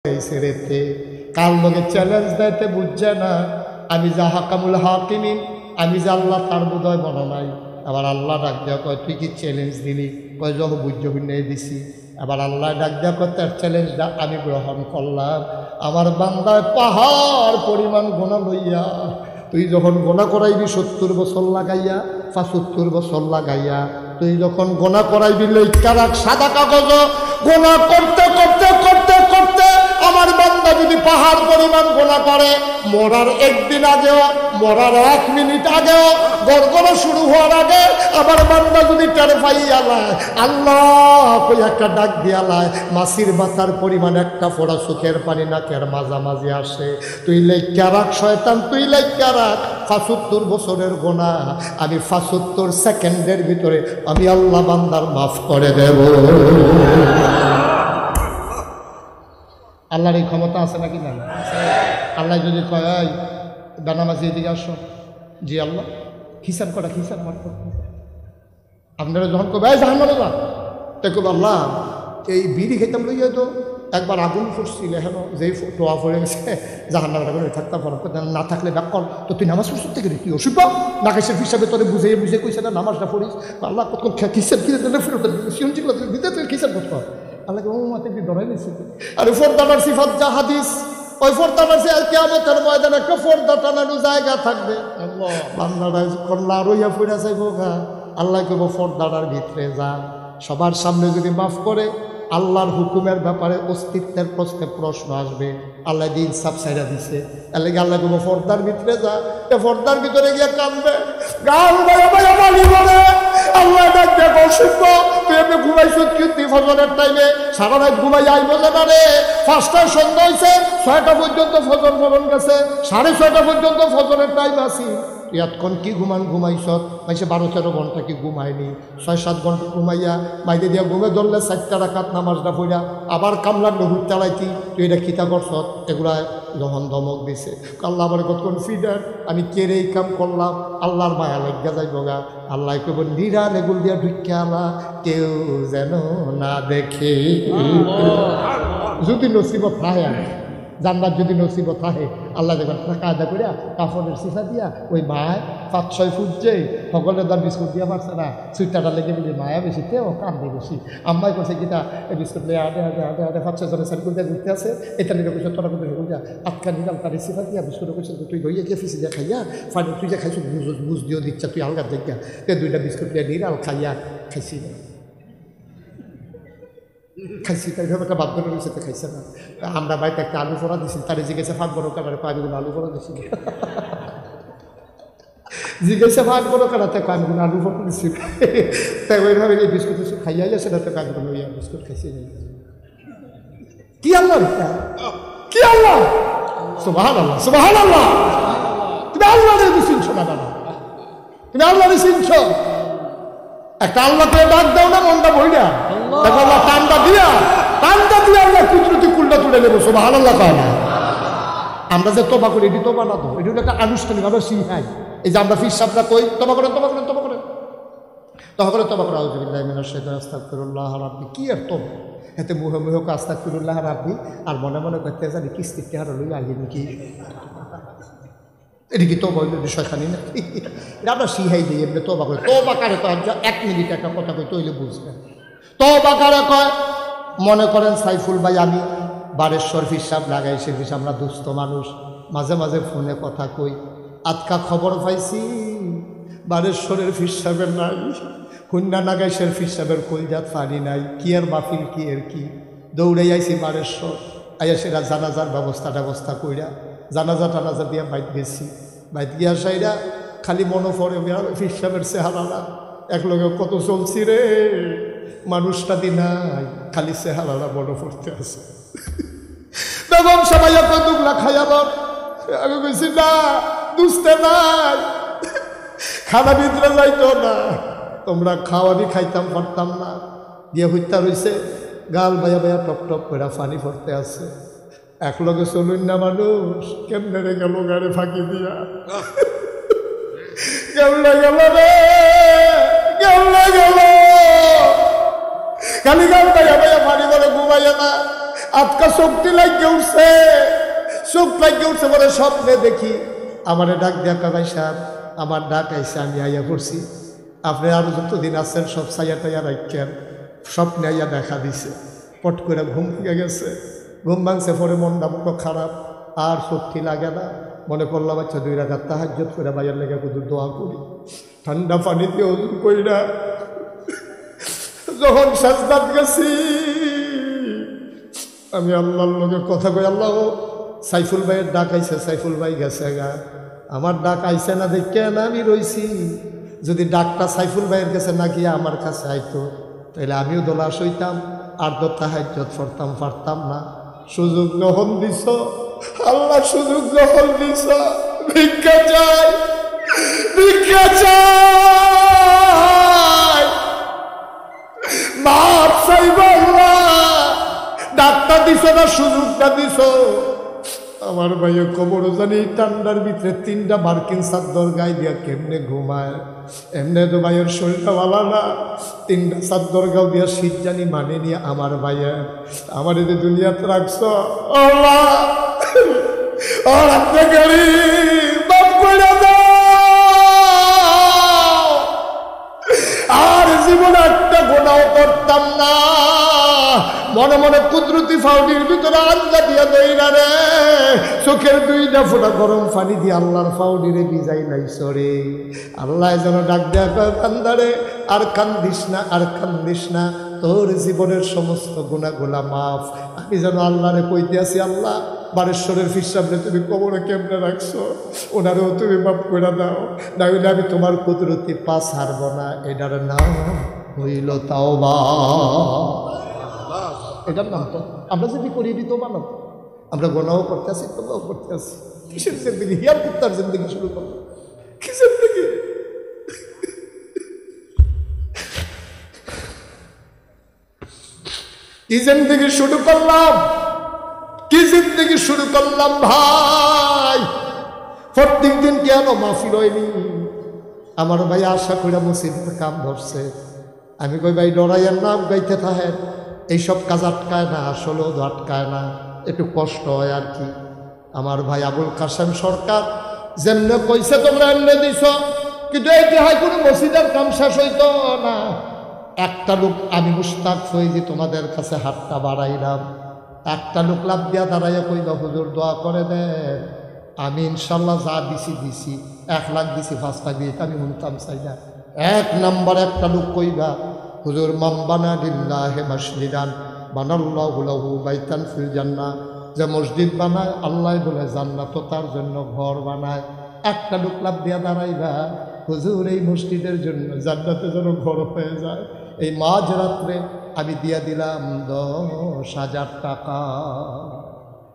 এই ছেড়েতে কার লগে চ্যালেঞ্জ দেয়তে বুঝছে না আমি যা হাকামুল হাকিমিন, আমি যে আল্লাহ তার বোধহয় মনে নাই। আবার আল্লাহ ডাক দেওয়া কয় তুই কি চ্যালেঞ্জ দিলি? কয় যখন বুঝ্য নিয়ে দিছি। আবার আল্লাহ ডাক দেওয়া কয় তার চ্যালেঞ্জটা আমি গ্রহণ করলাম। আমার বান্দায় পাহাড় পরিমাণ গোনা লইয়া তুই যখন গোনা করাইবি 70 বছর লাগাইয়া 75 বছর লাগাইয়া তুই যখন গোনা করাইবি লেখা রাখ সাদা কাগজ। গোনা করতে করতে করতে করতে আমার বান্দা যদি পাহাড় পরিমাণ গোনা করে, মরার একদিন আগেও, মরার 1 মিনিট আগেও, গড়গড় শুরু হওয়ার আগে আমার বান্দা যদি টের পাইয়ালায় আল্লাহ কই একটা ডাক দিয়ালায়, মাছির মাথার পরিমাণ একটা ফোঁড়া চোখের পানি নাকের মাঝামাঝি আসে, তুই লেখা রাখ শয়তান, তুই লেখা রাখ 75 বছরের গোনা আমি 75 সেকেন্ডের ভিতরে আমি আল্লাহ বান্দার মাফ করে দেব। আল্লাহর এই ক্ষমতা আছে নাকি না? আল্লাহ যদি কয় এই বেনামাজি এদিকে আসো, জি আল্লাহ হিসাব করা হিসাব মার, আপনারা যখন কবে এই জাহান্নামে যা, তাই কবে আল্লাহ এই বিড়ি খেতাম লইয়া তো একবার আগুন পড়ছিল, হেন যেই টোয়া পড়ে গেছে জাহান্নামটা করে থাকতাম না থাকলে ব্যাক কর তো তুই নামাজ পড়ছিস থেকে তুই অসুখ না খাইছে হিসাবে তোরে বুঝে বুঝে কইছে না নামাজটা পড়িস আল্লাহ কতক্ষণ খিসের খিসে দিলে ফেরত শুনছি দিতে তুই খিসের করতে হয় আল্লাহকে ও মাতে কি ধরাই নিচ্ছে। আর ফোরদাটার সিফাত যা হাদিস, ওই ফোরদাটার সে কিয়ামতের ময়দানে একটা ফোরদা টানানো জায়গা থাকবে। বান্দাটা কল্লা রইয়া ফুরা যাইব গা, আল্লাহ কইব ফোরদাটার ভিতরে যা। সবার সামনে যদি মাফ করে আল্লাহর হুকুমের ব্যাপারে অস্তিত্বের প্রশ্নে প্রশ্ন আসবে। আল্লাহ দিন সাপ সাইরা দিছে, আল্লাহ কইব ফোরদার ভিতরে যা। এ ফোরদার ভিতরে গিয়ে কাঁদবে, গাল বায়া বায়া বালি বলে আল্লাহ ডাক দেখো শুনব তুই এমনি ঘুমাইছো কিন্তু ফজরের টাইমে সারা রাত ঘুমাই আইব না রে। 5টায় সন্ধ্যা হয়েছে, 6টা পর্যন্ত ফজর ফলন গেছে, 6:30 পর্যন্ত ফজরের টাইম আছি। এতক্ষণ কি ঘুমাইছ? মাইসে 12-13 ঘন্টা কি ঘুমায়নি, 6-7 ঘন্টা ঘুমাইয়া মাইদে দিয়া ঘুমে ধরলে 4টা রাকাত নামাজটা পড়া আবার কামলা নহুর চালাইতি, তুই এটা খিতা করছ। এগুলা যখন ধমক দিছে আল্লাহ আমার কতক্ষণ ফিডার আমি কেড়ে এই কাম করলাম, আল্লাহর মায়া লাগিয়া যাইব গা। আল্লাহ কইব নিরা লেগুল দিয়া ঢুকিয়া আলা কেউ যেন না দেখে। যদি নসিবত থাকে জান্নাত যদি নসিবত থাকে আল্লাহ দেখবেন কায়দা করে কাপড়ের সিফা দিয়া ওই মায় 5-6 ফুট যে সকলের দাম বিস্কুট দিয়া পারছে না, সুইটাটা লেগে দিলে মায়া বেশি তেও কান্দে বেশি। আম্মাই করছে গীতা এই বিস্কুট নিয়ে আটে আটে আটে আটে 5-6 জনের সারি করে ঘুরতে আছে, এটা নিয়ে কইছে তোরা কিন্তু যা আটকা নিলাম তার সিফা দিয়া বিস্কুট কইছে তুই ধইয়া গিয়ে ফিসি দিয়া খাইয়া ফাইন তুই যে খাইছো বুঝ দিও দিচ্ছা তুই আলগা দেখা তে 2টা বিস্কুট নিয়ে নিরাল খাইয়া খাইছি না খাইছি তাই ভাবে একটা বাধ্য রয়েছে তো খাইছে না। আমরা বাড়িতে একটা আলু ফোড়া দিছি, তারে জিজ্ঞেসে 5 বড় কাটারে কয়েকগুলো আলু ফোড়া দিছি, জিজ্ঞেসে 5 বড় কাটাতে কয়েকগুলো আলু ফোড়া দিছি। তাই ওইভাবে এই বিস্কুট খাইয়া যায় সেটাতে কয়েকগুলো লইয়া বিস্কুট খাইছি। কি আল্লাহ, কি আল্লাহ, সুবহানাল্লাহ সুবহানাল্লাহ। তুমি আল্লাহরে চিনছো না কেন? তুমি আল্লাহরে চিনছো? একটা আল্লাহকে ডাক দাও না মনটা বইরা, আল্লাহ টানটা দিয়া আল্লাহ কুদরতি কুলটা তুলে নেবো। সুবহানাল্লাহ কয় না? আমরা যে তবা করি এটি তবা না তো, এটি হলো একটা আনুষ্ঠানিক আমরা শিখাই। এই যে আমরা ফির সাহেবরা কই তবা করেন তবা করেন তবা করেন তবা করে তবা করে আউযুবিল্লাহি মিনাশ শাইতানির আস্তাগফিরুল্লাহ রাব্বি, কি আর তবা এতে মুহে মুহে আস্তাগফিরুল্লাহ রাব্বি আর মনে মনে করতে জানি কিস্তির টাকা লইয়া আইলি নাকি, এটা কি তবা হইল বিষয়খানি না? এটা আমরা শিখাই দিই এমনি তবা করে। তবা কারে কয় 1 মিনিট একটা কথা কই তৈলে বুঝবেন। তবা কারে কয়? মনে করেন সাইফুল ভাই আমি বারেশ্বর হিসাব লাগাই, সে হিসাব আমরা দুস্থ মানুষ, মাঝে মাঝে ফোনে কথা কই, আজকা খবর পাইছি বারেশ্বরের ফিরসাবের নাই, কন্যা নাগাইশের ফিরসাবের কইজাত পানি নাই, কি আর মাহফিল কি এর কি, দৌড়ে আইছি বারেশ্বর, আইয়া সেরা জানাজার ব্যবস্থা কইরা জানাজা টানাজা দিয়া বাইত গেছি, বাইত গিয়া সাইরা খালি মনে পড়ে ফিরসাবের চেহারারা একলগে কত চলছি রে, মানুষটা দি নাই খালি চেহারারা মনে পড়তে আছে। বেগম সবাই দুগলা খাইয়াবার আমি কইছি না দুসতে নাই, খানা ভিতরে যাইতো না, তোমরা খাও আমি খাইতাম পারতাম না, দিয়ে হইতা রইছে গাল বায়া বায়া টপ টপ করে পানি পড়তে আছে। একলগে চলুন না মানুষ, কেমনে রে গেল গাড়ি ফাঁকি দিয়া, কেমনে গেল রে, কেমনে গেল, খালি গাল বায়া বায়া পানি করে ঘুমাইয়া না, আজকা শক্তি লাগে উঠছে, চোখ লাগে উঠছে, বলে স্বপ্নে দেখি আমারে ডাক দেখা ভাই সাহেব, আমার ডাক আইসে, আমি আইয়া পড়ছি, আপনি আরো যতদিন আছেন সব ছাইয়া টাইয়া রাখেন। স্বপ্নে আইয়া দেখা দিছে, পট করে ঘুম ভেঙে গেছে, ঘুম ভাঙছে, পরে মনটা বড় খারাপ, আর শক্তি লাগে না। মনে করলাম আচ্ছা 2 রাকাত তাহাজ্জুদ করে বাইরের লেগে কুদুর দোয়া করি, ঠান্ডা পানিতে ওযু করি না। যখন সাজদাত গেছি আমি আল্লাহর লগে কথা কই, আল্লাহ সাইফুল ভাইয়ের ডাক আইছে, সাইফুল ভাই গেছে গা, আমার ডাক আইছে না দেখে না আমি রইছি। যদি ডাকটা সাইফুল ভাইয়ের কাছে না গিয়ে আমার কাছে আইতো তাহলে আমিও দোলাস হইতাম, আর তো তাহাজ্জুদ পড়তাম, পারতাম না। সুযোগ যখন দিছ আল্লাহ, সুযোগ যখন দিছ, ভিক্ষা চাই, ভিক্ষা চাই, মাপ চাইব আল্লাহ। ডাক্তার দিছ না, সুযোগটা দিছ। আমার ভাইও কবর জানি ঠান্ডার ভিতরে 3টা মার্কিন চাদর গায়ে দিয়া কেমনে ঘুমায়, এমনি তো ভাইয়ের শরীরটা ভালো না, 3টা চাদর গাও দিয়া শীত জানি মানে নিয়ে আমার ভাইয়ের আমার এই দুনিয়াতে রাখছ। আর জীবনে একটা গোনাও করতাম না, মনে মনে কুদরতি ফাউডির ভিতরে আঞ্জা দিয়া দেই না রে, চোখের 2টা ফোঁটা গরম পানি দিয়ে আল্লাহর ফাউডিরে ভিজাই নাই সরে। আল্লাহ যেন ডাক দেয়া কয়, বান্দারে আর কান্দিস না, আর কান্দিস না, তোর জীবনের সমস্ত গুনাহগুলা মাফ। আমি যেন আল্লাহরে কইতে আছি, আল্লাহ বারেশ্বরের ফিসাবরে তুমি কবরে কেমনে রাখছো, ওনারেও তুমি মাফ করে দাও, না হইলে আমি তোমার কুদরতি পা ছাড়ব না। এটার নাম হইল তাওবা। এটার নাম তো আমরা যদি করিয়ে দিত বানাব, আমরা গোনাও করতে আসি, তোবাও করতে আসি। কিসের জিন্দগি? হিয়ার কুত্তার জিন্দগি শুরু করলো, কি জিন্দগি? কি জিন্দগি শুরু করলাম, কি জিন্দগি শুরু করলাম ভাই। প্রত্যেক দিন কেন মাহফিল হয়নি? আমার ভাই আশা করে মসজিদের কাম ধরছে, আমি কই ভাই ডরাইয়ের নাম গাইতে থাকেন, এইসব কাজ আটকায় না, আসলেও আটকায় না, একটু কষ্ট হয় আর কি। আমার ভাই আবুল কাসেম সরকার যেমনে কইছে তোমরা এমনি দিছ, কিন্তু এইটি হয় কোনো মসজিদের কাম শেষ হইতো না। একটা লোক, আমি মুস্তাক ফৈজি তোমাদের কাছে হাতটা বাড়াইলাম, একটা লোক লাভ দিয়া দাঁড়াইয়া কইবা হুজুর দোয়া করে দেন, আমি ইনশাল্লাহ যা দিছি দিছি, 1 লাখ দিছি, 5 লাখ দিয়েছি, আমি শুনতাম চাই না। 1 নাম্বার একটা লোক কইবা হুজুর মান বানা লিল্লাহি মাসজিদান বানাল্লাহু লাহু বাইতান ফিল জান্নাহ, যে মসজিদ বানায় আল্লাহ বলে জান্নাত তার জন্য ঘর বানায়। একটা লোক লাভ দিয়া দাঁড়াইবা হুজুর এই মসজিদের জন্য জান্নাতে যেন ঘর হয়ে যায়। এই মাঝরাত্রে আমি দিয়া দিলাম 10,000 টাকা,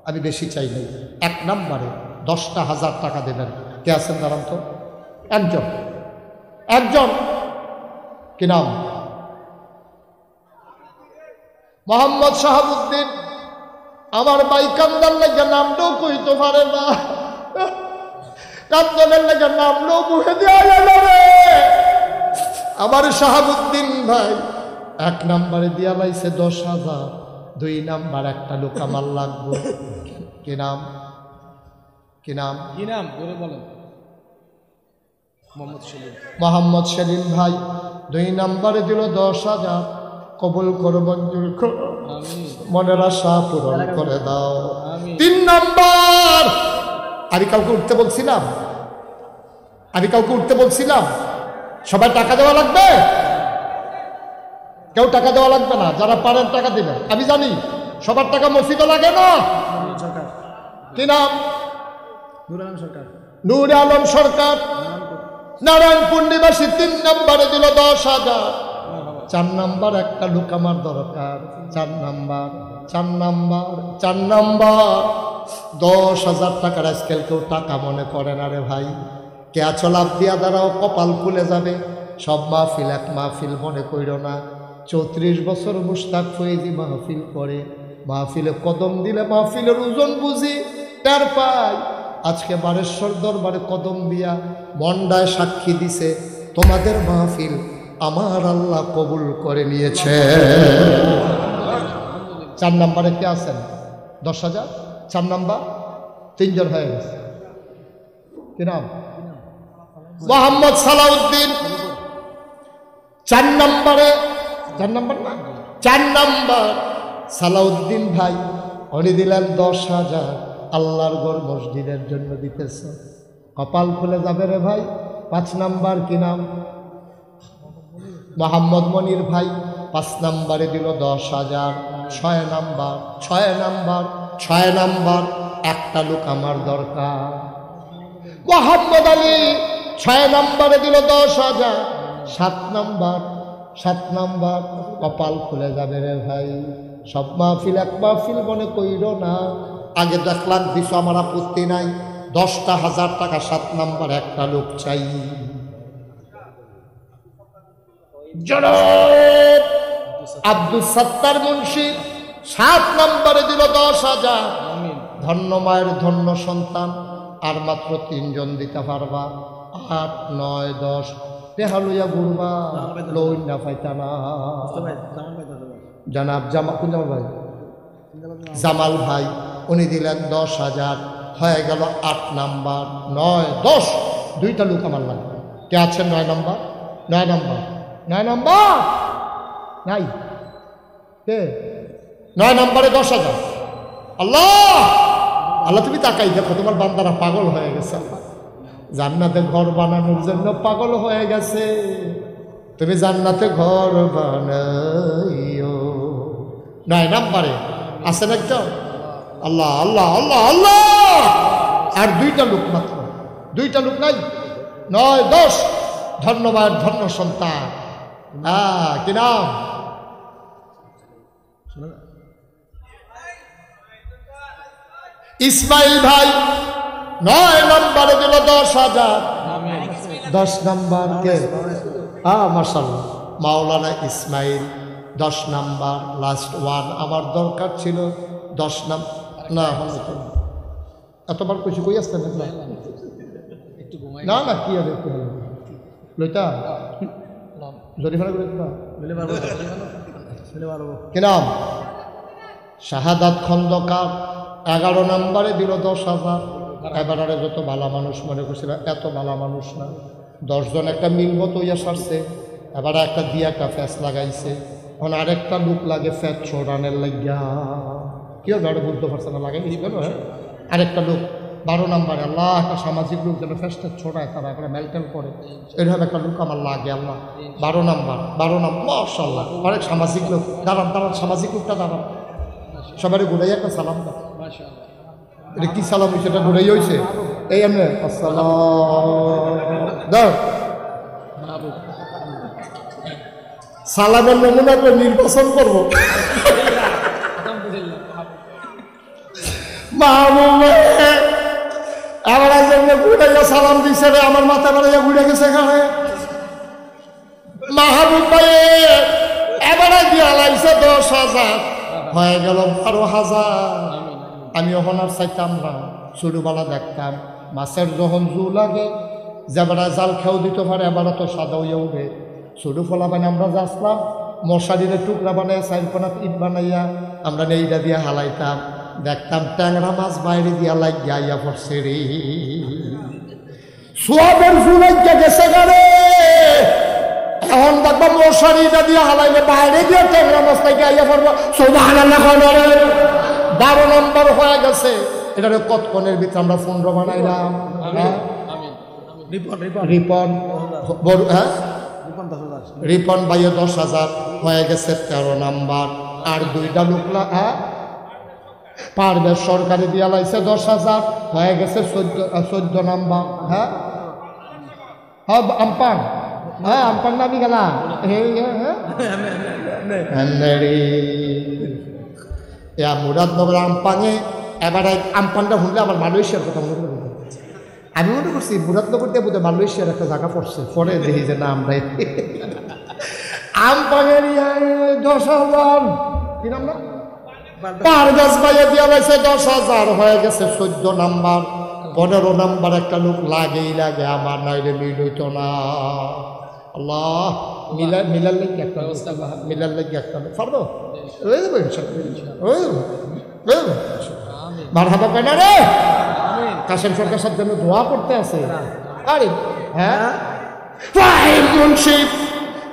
আমি বেশি চাই নাই। 1 নাম্বারে 10,000 টাকা দেবেন। কে আছেন দাঁড়ান তো? একজন, কি নাম? মোহাম্মদ শাহাবুদ্দিন। আমার ভাই কান্দার লেগে নামটাও কইতে পারে না, কান্দনের লেগে নামটাও মুখে দেওয়া গেল রে। আমার শাহাবুদ্দিন ভাই 1 নাম্বারে দিয়া লাইছে 10,000, 2 নাম্বার একটা লোক আমার লাগবো। কি নাম? কি নাম? কি নাম বলে বলেন? মোহাম্মদ সেলিম ভাই 2 নাম্বারে দিল 10,000। কবুল করো, মঞ্জুর করো, মনের আশা পূরণ করে দাও। 3 নাম্বার, আমি কাউকে উঠতে বলছিলাম, সবাই টাকা দেওয়া লাগবে? কেউ টাকা দেওয়া লাগবে না, যারা পারেন টাকা দিবেন। আমি জানি সবার টাকা মসজিদে লাগে না। কি নাম? নূর আলম সরকার, নারায়ণপুর নিবাসী। 3 নাম্বারে দিল 10,000। 4 নাম্বার একটা লোক আমার দরকার। 4 নাম্বার 10,000 টাকার আজকাল কেউ টাকা মনে করে না রে ভাই। কে আছো লাভ দিয়া দাঁড়াও, কপাল খুলে যাবে। সব মাহফিল এক মাহফিল মনে কইর না। 34 বছর মুস্তাক ফৈজি মাহফিল করে, মাহফিলে কদম দিলে মাহফিলের ওজন বুঝি তার পাই। আজকে বারেশ্বর দরবারে কদম দিয়া মন্ডায় সাক্ষী দিছে, তোমাদের মাহফিল আমার আল্লাহ কবুল করে নিয়েছে। 4 নম্বরে কে আছেন? 10,000। 4 নম্বর 3 জন হয়ে গেছে। কি নাম? মোহাম্মদ সালাউদ্দিন। 4 নম্বরে, 4 নম্বর না, 4 নম্বর সালাউদ্দিন ভাই, উনি দিলেন 10,000 আল্লাহর ঘর মসজিদের জন্য দিতেছে। কপাল খুলে যাবে রে ভাই। 5 নম্বর কি নাম? মোহাম্মদ মনির ভাই, 5 নম্বরে দিল 10,000। 6 নম্বর, 6 নম্বর, 6 নম্বর একটা লোক আমার দরকার। মোহাম্মদ আলী 6 নম্বরে দিল 10,000। 7 নম্বর, 7 নম্বর কপাল খুলে যাবে রে ভাই। সব মাহফিল এক মাহফিল মনে কইরো না, আগে 10 লাখ দিছো, আমার আপত্তি নাই। 10,000 টাকা 7 নম্বর একটা লোক চাই। জনাব আব্দুল সত্তার মুন্সি 7 নম্বরে দিল 10,000। ধন্য মায়ের ধন্য সন্তান, আর মাত্র 3 জন দিতে পারবা। 8, 9, 10 টেহা লইয়া ঘুরবা, লইন না পাইতা না। জানাব জামাল, কোন জামাল ভাই? জামাল ভাই, উনি দিলেন 10,000। হয়ে গেল 8 নাম্বার, 9, 10 দুইটা লোক আমার লাগবে। কে আছেন 9 নাম্বার? 9 নাম্বার, 9 নাম্বার নাই কে? 9 নাম্বারে 10,000। আল্লাহ আল্লাহ তুমি তাকাই দেখো, তোমার বান্দারা পাগল হয়ে গেছে। জান্নাতে ঘর বানানোর জন্য পাগল হয়ে গেছে। তুমি জান্নাতে ঘর বানাইও। 9 নাম্বারে আছেন একজন। আল্লাহ আল্লাহ আল্লাহ আল্লাহ। আর 2টা লোক মাত্র, 2টা লোক নাই। 9, 10 ধন্যবাদ, ধন্য সন্তান। কি নাম? ইসমাইল ভাই 9 নম্বরে দিল 10,000। 10 নম্বর কে? মাশাআল্লাহ মাওলানা ইসমাইল 10 নাম্বার, লাস্ট 1। আমার দরকার ছিল 10 নাম্বার। না এতবার কিছু কই আসতেন না না, কি আর একটু লইতা জরিমানা করে কি নাম? শাহাদাত খন্দকার 11 নম্বরে দিল 10,000। এবারে যত ভালো মানুষ মনে করছিল, এত ভালো মানুষ না। 10 জন একটা মিলব তো ইয়া সারছে। এবারে একটা দিয়ে একটা ফ্যাস লাগাইছে। এখন আরেকটা লোক লাগে ফ্যাট ছোড়ানের লাগিয়া। কেউ গাড়ি বুঝতে পারছে না, লাগাই গেল। আরেকটা লোক 12 নম্বরে। আল্লাহ একটা সামাজিক লোক যেন ফ্যাসটা ছোড়ায়, তারা একটা মেলটেল করে, এরকম একটা লোক আমার লাগে। আল্লাহ 12 নম্বর, 12 নম্বর মাশাআল্লাহ। অনেক সামাজিক লোক। দাঁড়ান দাঁড়ান, সামাজিক লোকটা দাঁড়ান। সবাই ঘুরাই একটা সালাম দাও। এটা কি সালাম হয়েছে? এটা ঘুরাই হয়েছে। এই আমি আসসালাম সালামের নমুনা করে নির্বাচন করবো। আমার জন্য ঘুরাইয়া সালাম দিচ্ছে রে, আমার মাথা বেড়াইয়া ঘুরে গেছে এখানে। মাহবুব ভাই এবারে দিয়া লাগছে 10,000। হয়ে গেল 12,000। আমি ওখানে আর চাইতাম না, ছোটবেলা দেখতাম মাছের যখন জু লাগে, যেবারা জাল খেয়েও দিতে পারে, এবারে তো সাদা হইয়া উঠে। ছোটো ফলা বানিয়ে আমরা যাচ্ছিলাম, মশারিরে টুকরা বানাই 4 কোনা ইট বানাইয়া আমরা নেইটা দিয়ে হালাইতাম। দেখতাম ট্যাংরা মাছ বাইরে দিয়া লাগিয়া ইয়া পড়ছে রে, সোয়াবের ফুলাইয়া গেছে গারে। এখন দেখবা মশারিটা দিয়ে হালাইলে বাইরে দিয়ে ট্যাংরা মাছ লাগিয়া ইয়া পড়বো। সুবহানাল্লাহ। 12 নম্বর হয়ে গেছে। এটা কতক্ষণের ভিতরে আমরা 15 বানাইলাম। রিপন রিপন ভাইয়ে 10,000 হয়ে গেছে 13 নাম্বার। আর 2টা লোকলা পারবে সরকারি দিয়া লাইছে 10,000 হয়ে গেছে 14 নাম্বার। হ্যাঁ আমপান, আমপান নামি গেলা মুরাদনগর আমপাঙে। এবারে আমপানটা শুনলে আবার মালয়েশিয়ার কথা মনে করে। আমি মনে করছি মুরাদনগর দিয়ে বোধহয় মালয়েশিয়ার একটা জায়গা পড়ছে, পরে দেখি যে না আমরা আমপাঙের 10,000 কি নাম না পারভেজ ভাইয়ে দিয়া লাইছে 10,000 হয়ে গেছে 14 নাম্বার। 15 নাম্বার একটা লোক লাগেই লাগে আমার, নাইলে মিল হইতো না। আল্লাহ মিলার লাগি একটা মিলার লাগি একটা পারবো ওই দেবো মারহাবা কয় না রে কাশেম সরকার সাথে জন্য দোয়া করতে আছে আরে হ্যাঁ মুন্সিফ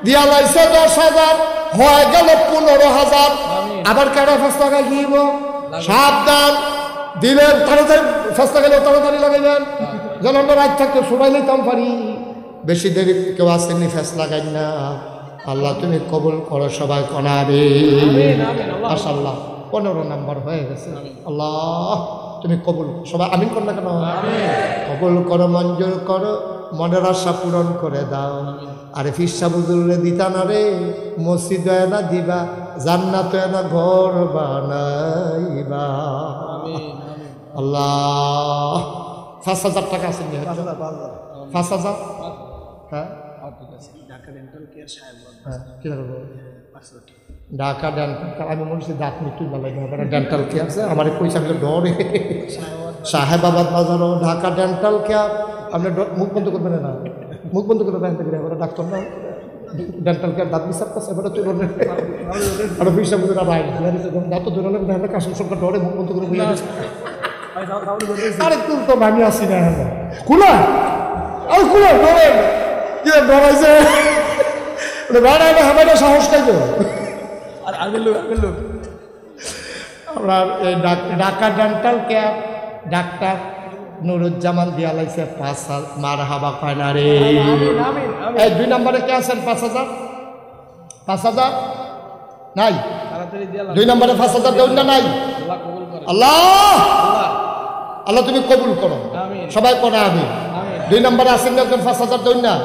দিয়া লাইছে 10,000 হয়ে গেল 15,000 আবার কেডা ফাস্তা গাইব সাবধান দিলেন তাড়াতাড়ি ফাস্তা গেলে তাড়াতাড়ি লাগাইবেন যেন আমরা রাত থাকতে সবাই নিতাম পারি বেশি দেরি কেউ আসেননি ফেস লাগাই না আল্লাহ তুমি কবুল করো সবাই কনাবে মাশাআল্লাহ 15 নম্বর হয়ে গেছে আল্লাহ তুমি কবুল সবাই আমিন কর না কেন কবুল করো মঞ্জুর করো মনের আশা পূরণ করে দাও আরে ফিরসা বুজুরে দিতা না রে মসজিদ না দিবা জান্নাত না ঘর বানাইবা আল্লাহ 5,000 টাকা আছে 5,000 হ্যাঁ ঢাকা ডেন্টাল আমি মনে হচ্ছে দাঁত মৃত্যু ভালো ডেন্টাল কেয়ার আছে আমার পয়সা ডরে সাহেবাবাদ বাজারও ঢাকা ডেন্টাল কেয়ার আপনি মুখ বন্ধ করবেন না মুখ বন্ধ করে এবার ডাক্তার না ডেন্টাল কেয়ার দাঁত বিচার করছে এবার তুই বলবেন আরো পয়সা বুঝে না বাইরে দাঁত ধরে দেখা কাশেম সরকার ডরে মুখ বন্ধ করে বুঝে আরে তুই তো আমি আসি না খুলা আর খুলা ডরে কি ডরাইছে হামাইটা সাহস খাই তো আমরা এই Dhaka dental care doctor Nuruzzaman দিয়া লাইছে 5,000 মারহাবা কয় না রে এই 2 নম্বরে কে আছেন 5,000 নাই 2 নম্বরে 5,000 দেউন না নাই আল্লাহ আল্লাহ তুমি কবুল করো সবাই পড়া আমি 2 নম্বরে আছেন একজন 5,000 দেউন না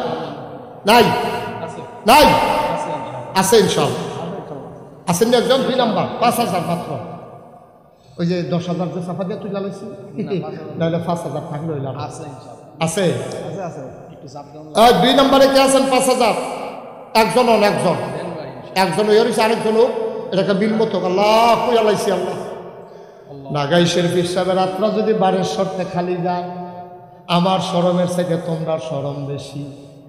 নাই নাই আছে ইনশাআল্লাহ আছেন একজন 2 নম্বর 5,000 মাত্র ওই যে 10,000 যে সাফা দিয়ে তুই লাগাইছি নাহলে 5,000 থাকলে হইলাম আছে 2 নম্বরে কে আছেন 5,000 একজন হয়ে রয়েছে আরেকজন এটাকে বিল মতো আল্লাহ কইয়া লাইছি আল্লাহ নাগাই শরীফ সাহেবের রাত্রা যদি বারের শর্তে খালি যায় আমার শরমের থেকে তোমরা শরম বেশি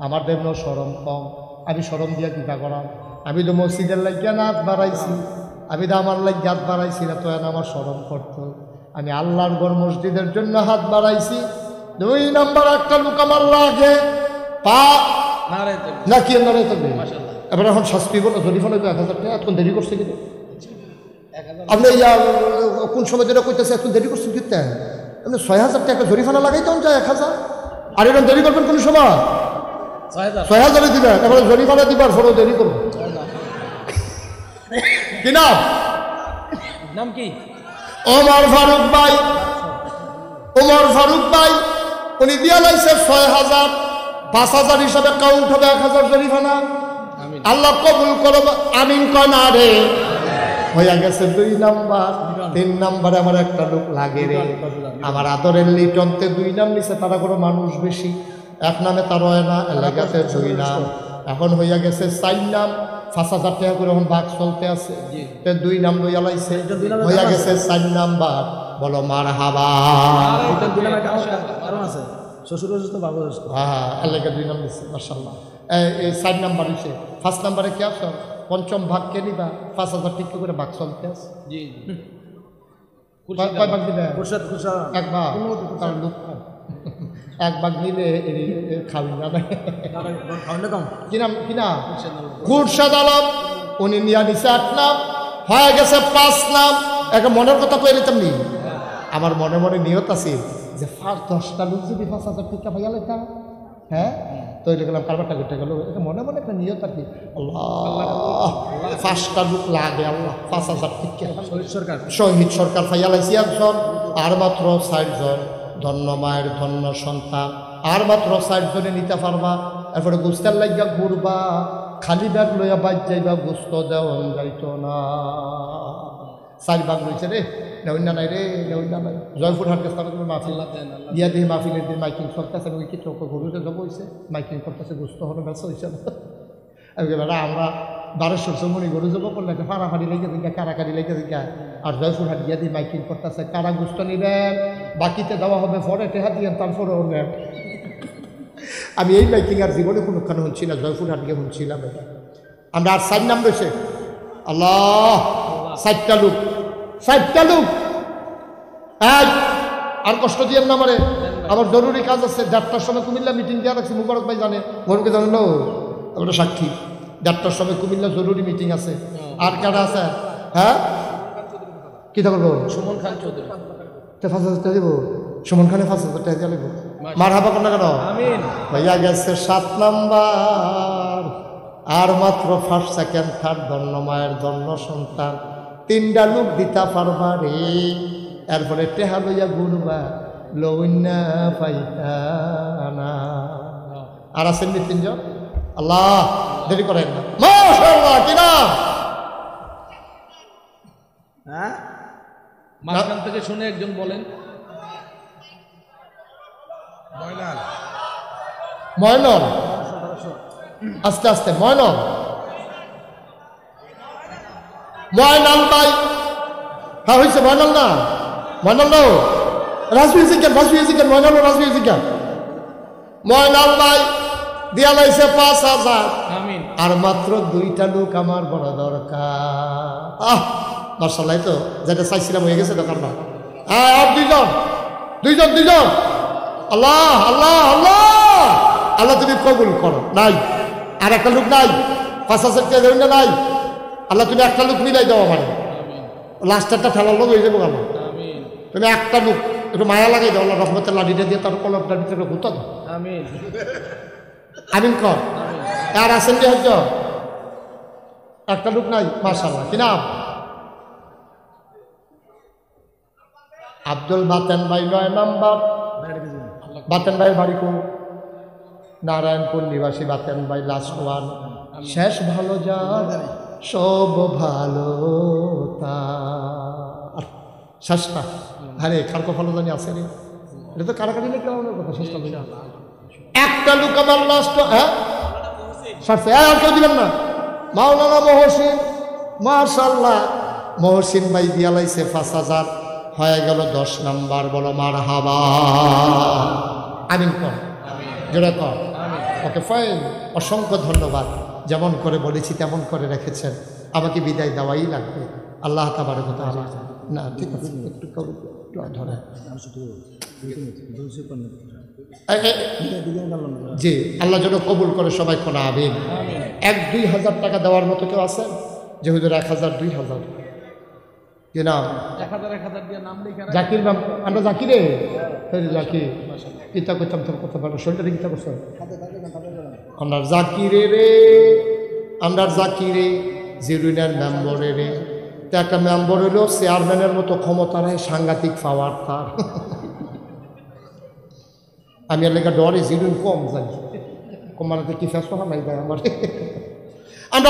আমার দেবন শরম কম আমি শরম দিয়া কিতা করাম আমি তো মসজিদের লাগিয়া না হাত বাড়াইছি আমি তো আমার লাগিয়া হাত বাড়াইছি না তো আমার শরম করতো আমি আল্লাহর ঘর মসজিদের জন্য হাত বাড়াইছি 2 নম্বর একটা লোক আমার লাগে পা না কি নারে তো এবার এখন শাস্তি বলো জরিফানা 1,000 টাকা এত দেরি করছে কিন্তু আপনি কোন সময় যেটা কইতেছে এত দেরি করছেন কিন্তু আপনি 6,000 টাকা জরিফানা লাগাইতে যায় 1,000 আর এরকম দেরি করবেন কোন সময় 6,000 দিবেন এবার জরিফানা দিবার পরেও দেরি করবো কি নাম কি ওমর ফারুক ভাই উনি দিয়া লাইছে 6,000 5,000 হিসাবে কাউন্ট হবে 1,000 জরিফানা আল্লাহ কবুল করো আমিন কয় না রে হইয়া গেছে 2 নাম্বার 3 নাম্বারে আমার একটা লোক লাগে রে আমার আদরের লিটনতে 2 নাম নিছে তারা কোনো মানুষ বেশি 1 নামে তার হয় না এলাকাতে 2 নাম এখন হইয়া গেছে 4 নাম 5,000 টাকা করে এখন ভাগ চলতে আছে 2 নাম লইয়া লাইছে হইয়া গেছে 4 নাম্বার বলো মারহাবা শ্বশুর হ্যাঁ এলাকা 2 নাম দিচ্ছে মাশাআল্লাহ এই 4 নাম্বার হইছে 5 নাম্বারে কি আছে পঞ্চম ভাগ কে নিবা 5,000 টাকা করে ভাগ চলতে আছে জি কয় ভাগ দিবে এক ভাগ তার লোক এক ভাগ নিলে খাবি না কি নাম খুরশাদ আলম উনি নিয়া নিছে 8 নাম হয়ে গেছে 5 নাম একটা মনের কথা কয়ে নিতাম নি আমার মনে মনে নিয়ত আছে যে 10টা লোক যদি 5,000 টাকা পাইয়া লাইতাম হ্যাঁ তৈরি করলাম কারবারটা করতে গেল এটা মনে মনে একটা নিয়ত আর কি আল্লাহ 5টা লোক লাগে আল্লাহ 5,000 টাকা শহীদ সরকার পাইয়া লাইছি একজন আর মাত্র 4 জন ধন্য মায়ের ধন্য সন্তান আর মাত্র 4 জনে নিতে পারবা এরপরে গুস্তার লাগিয়া ঘুরবা খালি ব্যাগ লইয়া বাদ যাইবা গুস্ত দেওয়ান যাইতো না 4 ভাগ রয়েছে রে নেউন্না নাই রে নেউন্না নাই জয়পুরহাট গেছে তারা মাহফিল দিয়া দিয়ে মাহফিলের দিন মাইকিং করতেছে ওই কি চোখ ঘুরুতে যাবো হয়েছে মাইকিং করতেছে গুস্ত হলো ব্যস্ত হয়েছে না আমরা 1200 মনি গরু যাবো করলে একটা ফাড়াফাড়ি লেগে দিকা কারাকারি লেগে দিকা আর জয়পুরহাট দিয়া দিয়ে মাইকিং করতেছে কারা গুস্ত নিবেন বাকিতে দেওয়া হবে পরে টেহা দিয়ে তারপরেও নেন আমি এই মাইকিং আর জীবনে কোনোখানে শুনছি না, জয়পুরহাট গিয়ে শুনছিলাম এটা। আমরা আর 4 নাম রয়েছে, আল্লাহ 4টা লোক, 4টা লোক। আর কষ্ট দিয়ে না আমারে, আমার জরুরি কাজ আছে। 1:30টার সময় কুমিল্লা মিটিং দেওয়া রাখছি, মুবারক ভাই জানে, মরুকে জানেন না, আমরা সাক্ষী। 1:30টার সময় কুমিল্লা জরুরি মিটিং আছে। আর কারা আছে? হ্যাঁ, কি তা করবো? সুমন খান চৌধুরী 5,000 টাকা দিব। সুমন খানে 5,000 টাকা দিয়ে দেবো। মার হাবা কর না কেন? ভাইয়া গেছে 7 নাম্বার, আর মাত্র 1st 2nd 3rd ধন্য মায়ের ধন্য সন্তান। 3টা লোক দিতা পারবা রে, এরপরে টেহা লইয়া ঘুরবা লইনা পাইতা না। আর আছেন নি 3 জন? আল্লাহ দেরি করেন না, মাশাআল্লাহ। কি না হ্যাঁ, মাঝখান থেকে শুনে একজন বলেন। ময়নল, আস্তে আস্তে ময়নল, ময়নাল ভাই। হ্যাঁ হয়েছে, ময়নাল না, ময়নাল নো, রাজমিউজিক ময়নাল রাজমিউজিক। ময়নাল ভাই দিয়া লাইছে 5,000। আর মাত্র 2টা লোক আমার বড় দরকার। মাশাআল্লাহ, তো যেটা চাইছিলাম হয়ে গেছে দরকার না। হ্যাঁ, আর 2জন। আল্লাহ আল্লাহ আল্লাহ আল্লাহ, তুমি কবুল করো। নাই আর একটা লোক নাই, 5,000 টাকা দেবেন না, নাই। আল্লাহ তুমি একটা লোক মিলাই দাও আমার, লাস্টারটা ঠেলার লোক হয়ে যাবো। আল্লাহ তুমি একটা লোক একটু মায়া লাগাই দাও, আল্লাহ রহমতের লাঠিটা দিয়ে তার কলমটার ভিতরে ঘুরতে দাও। আমিন কর। আর আছেন যে হয়তো একটা লোক নাই, মাশাআল্লাহ। কি নাম? আব্দুল বাতেন ভাই 9 নাম্বার। বাতেন ভাইয়ের বাড়ি কোন? নারায়ণপুর নিবাসী বাতেন ভাই, লাস্ট ওয়ান। শেষ ভালো যার সব ভালো তার। শেষটা আরে কার কপালে জানি আছে রে, এটা তো কারাকারি নেই কেমন কথা। শেষটা একটা লোক আমার লাস্ট। হ্যাঁ সারছে, আর কেউ দিলাম না। মাওলানা মহসিন, মাশাআল্লাহ, মহসিন ভাই দিয়া লাইছে 5,000, হয়ে গেল 10 নাম্বার। বলো মারহাবা, আমিন কর, জোরে কর। ওকে ফাইন, অসংখ্য ধন্যবাদ। যেমন করে বলেছি তেমন করে রেখেছেন, আমাকে বিদায় দেওয়াই লাগবে। আল্লাহ তাবারক ওয়া তাআলা। না ঠিক আছে, একটু ধরে জি, আল্লাহ যেন কবুল করে সবাই কোনা। আমিন। 1-2 হাজার টাকা দেওয়ার মতো কেউ আছেন? যে হুজুর 1,000 2,000 কি নাম? 1,000 দিয়ে নাম লিখে জাকির নাম। আমরা জাকিরে জাকির কিতা করতাম, তোর কথা বলো, শরীরটা কিতা করছো? আমরা জাকিরে রে, আমরা জাকিরে জিরুইনার মেম্বরে রে। তো একটা মেম্বর হইলো চেয়ারম্যানের মতো ক্ষমতা নেই, সাংঘাতিক পাওয়ার তার। আমি আর লেখা ডরে জিরুইন কম জানি, কমানাতে কি ফেসলা নাই ভাই আমার। আমরা